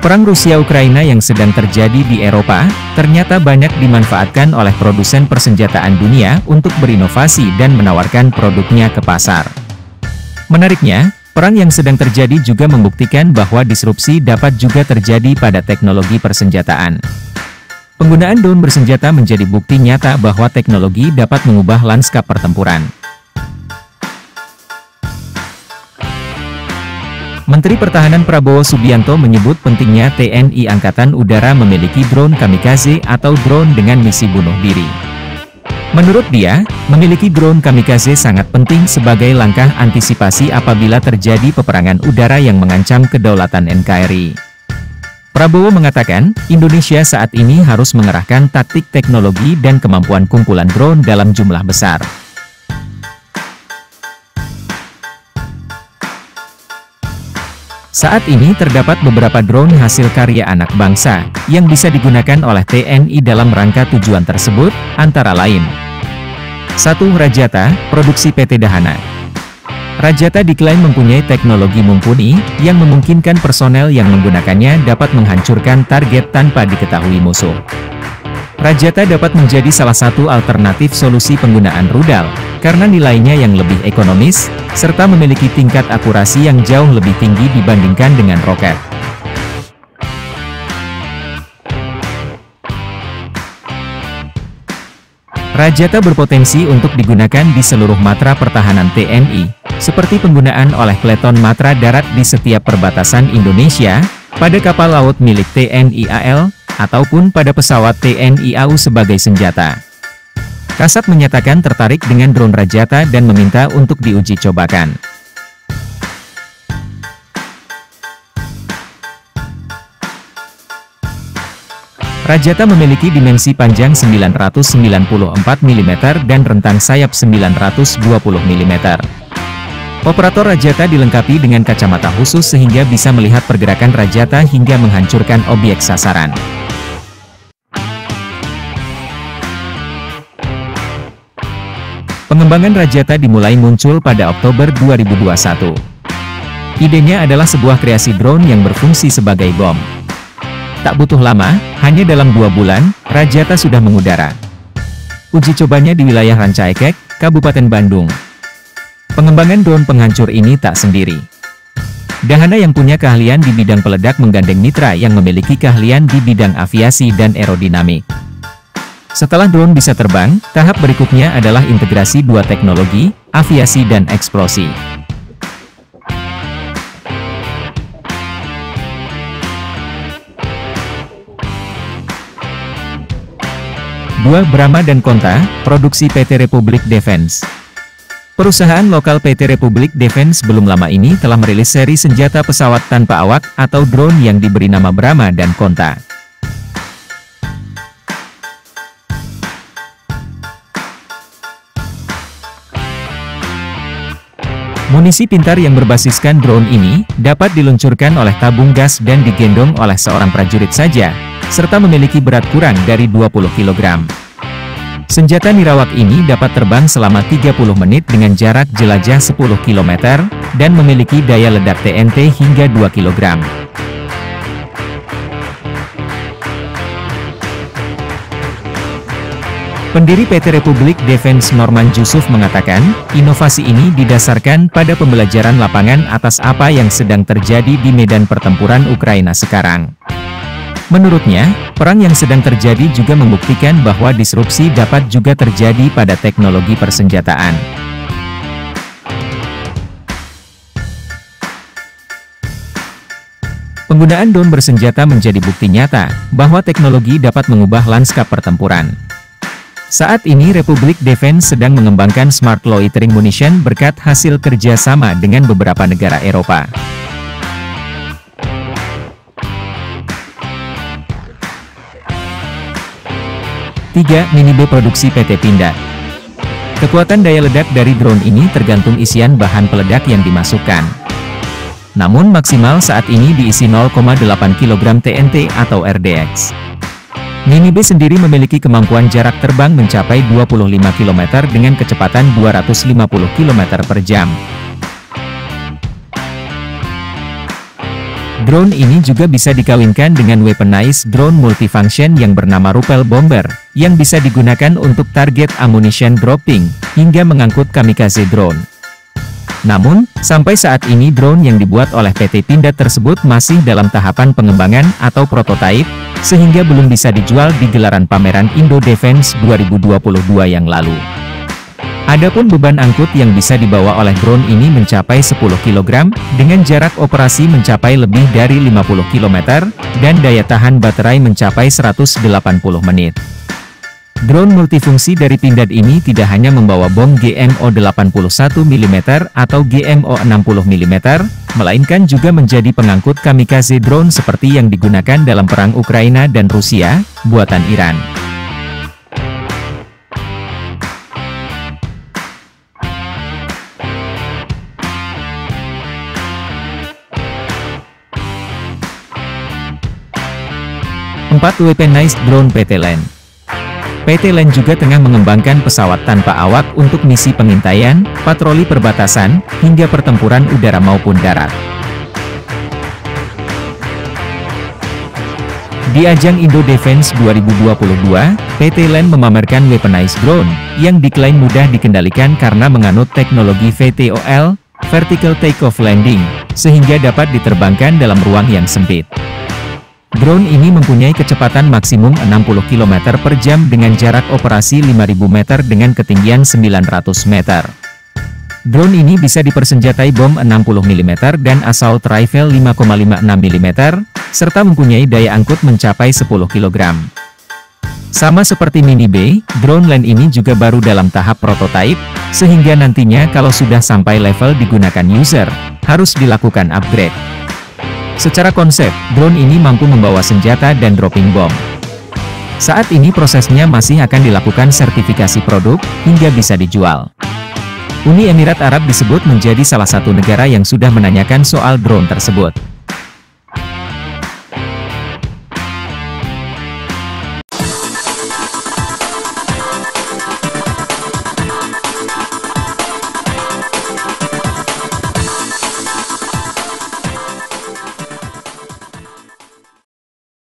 Perang Rusia-Ukraina yang sedang terjadi di Eropa, ternyata banyak dimanfaatkan oleh produsen persenjataan dunia untuk berinovasi dan menawarkan produknya ke pasar. Menariknya, perang yang sedang terjadi juga membuktikan bahwa disrupsi dapat juga terjadi pada teknologi persenjataan. Penggunaan drone bersenjata menjadi bukti nyata bahwa teknologi dapat mengubah lanskap pertempuran. Menteri Pertahanan Prabowo Subianto menyebut pentingnya TNI Angkatan Udara memiliki drone kamikaze atau drone dengan misi bunuh diri. Menurut dia, memiliki drone kamikaze sangat penting sebagai langkah antisipasi apabila terjadi peperangan udara yang mengancam kedaulatan NKRI. Prabowo mengatakan, Indonesia saat ini harus mengerahkan taktik teknologi dan kemampuan kumpulan drone dalam jumlah besar. Saat ini terdapat beberapa drone hasil karya anak bangsa, yang bisa digunakan oleh TNI dalam rangka tujuan tersebut, antara lain. 1. Rajata, produksi PT Dahana. Rajata diklaim mempunyai teknologi mumpuni, yang memungkinkan personel yang menggunakannya dapat menghancurkan target tanpa diketahui musuh. Rajata dapat menjadi salah satu alternatif solusi penggunaan rudal, karena nilainya yang lebih ekonomis, serta memiliki tingkat akurasi yang jauh lebih tinggi dibandingkan dengan roket. Rajata berpotensi untuk digunakan di seluruh matra pertahanan TNI, seperti penggunaan oleh peleton matra darat di setiap perbatasan Indonesia, pada kapal laut milik TNI AL, ataupun pada pesawat TNI AU sebagai senjata. Kasat menyatakan tertarik dengan drone Rajata dan meminta untuk diuji cobakan. Rajata memiliki dimensi panjang 994 mm dan rentang sayap 920 mm. Operator Rajata dilengkapi dengan kacamata khusus sehingga bisa melihat pergerakan Rajata hingga menghancurkan objek sasaran. Pengembangan Rajata dimulai muncul pada Oktober 2021. Idenya adalah sebuah kreasi drone yang berfungsi sebagai bom. Tak butuh lama, hanya dalam 2 bulan, Rajata sudah mengudara. Uji cobanya di wilayah Rancaekek, Kabupaten Bandung. Pengembangan drone penghancur ini tak sendiri. Dahana yang punya keahlian di bidang peledak menggandeng mitra yang memiliki keahlian di bidang aviasi dan aerodinamik. Setelah drone bisa terbang, tahap berikutnya adalah integrasi 2 teknologi, aviasi dan eksplosi. Dua Brahma dan Konta, produksi PT Republik Defense. Perusahaan lokal PT Republik Defense belum lama ini telah merilis seri senjata pesawat tanpa awak atau drone yang diberi nama Brahma dan Konta. Munisi pintar yang berbasiskan drone ini, dapat diluncurkan oleh tabung gas dan digendong oleh seorang prajurit saja, serta memiliki berat kurang dari 20 kg. Senjata nirawak ini dapat terbang selama 30 menit dengan jarak jelajah 10 km, dan memiliki daya ledak TNT hingga 2 kg. Pendiri PT Republik Defense Norman Jusuf mengatakan, inovasi ini didasarkan pada pembelajaran lapangan atas apa yang sedang terjadi di medan pertempuran Ukraina sekarang. Menurutnya, perang yang sedang terjadi juga membuktikan bahwa disrupsi dapat juga terjadi pada teknologi persenjataan. Penggunaan drone bersenjata menjadi bukti nyata bahwa teknologi dapat mengubah lanskap pertempuran. Saat ini Republik Defense sedang mengembangkan Smart Loitering Munition berkat hasil kerjasama dengan beberapa negara Eropa. Tiga, Mini B produksi PT Pindad. Kekuatan daya ledak dari drone ini tergantung isian bahan peledak yang dimasukkan. Namun maksimal saat ini diisi 0,8 kg TNT atau RDX. Mini B sendiri memiliki kemampuan jarak terbang mencapai 25 km dengan kecepatan 250 km per jam. Drone ini juga bisa dikawinkan dengan weaponized drone multifunction yang bernama Rupel Bomber, yang bisa digunakan untuk target ammunition dropping, hingga mengangkut kamikaze drone. Namun, sampai saat ini drone yang dibuat oleh PT Pindad tersebut masih dalam tahapan pengembangan atau prototipe, sehingga belum bisa dijual di gelaran pameran Indo Defense 2022 yang lalu. Adapun beban angkut yang bisa dibawa oleh drone ini mencapai 10 kg, dengan jarak operasi mencapai lebih dari 50 km, dan daya tahan baterai mencapai 180 menit. Drone multifungsi dari Pindad ini tidak hanya membawa bom GMO 81 mm atau GMO 60 mm, melainkan juga menjadi pengangkut kamikaze drone seperti yang digunakan dalam perang Ukraina dan Rusia, buatan Iran. Empat Weaponized Drone PT Len. PT Len juga tengah mengembangkan pesawat tanpa awak untuk misi pengintaian, patroli perbatasan, hingga pertempuran udara maupun darat. Di ajang Indo Defense 2022, PT Len memamerkan weaponized drone, yang diklaim mudah dikendalikan karena menganut teknologi VTOL, Vertical Takeoff Landing, sehingga dapat diterbangkan dalam ruang yang sempit. Drone ini mempunyai kecepatan maksimum 60 km per jam dengan jarak operasi 5.000 meter dengan ketinggian 900 meter. Drone ini bisa dipersenjatai bom 60 mm dan assault rifle 5,56 mm, serta mempunyai daya angkut mencapai 10 kg. Sama seperti Mini B, drone Len ini juga baru dalam tahap prototipe, sehingga nantinya kalau sudah sampai level digunakan user, harus dilakukan upgrade. Secara konsep, drone ini mampu membawa senjata dan dropping bom. Saat ini prosesnya masih akan dilakukan sertifikasi produk, hingga bisa dijual. Uni Emirat Arab disebut menjadi salah satu negara yang sudah menanyakan soal drone tersebut.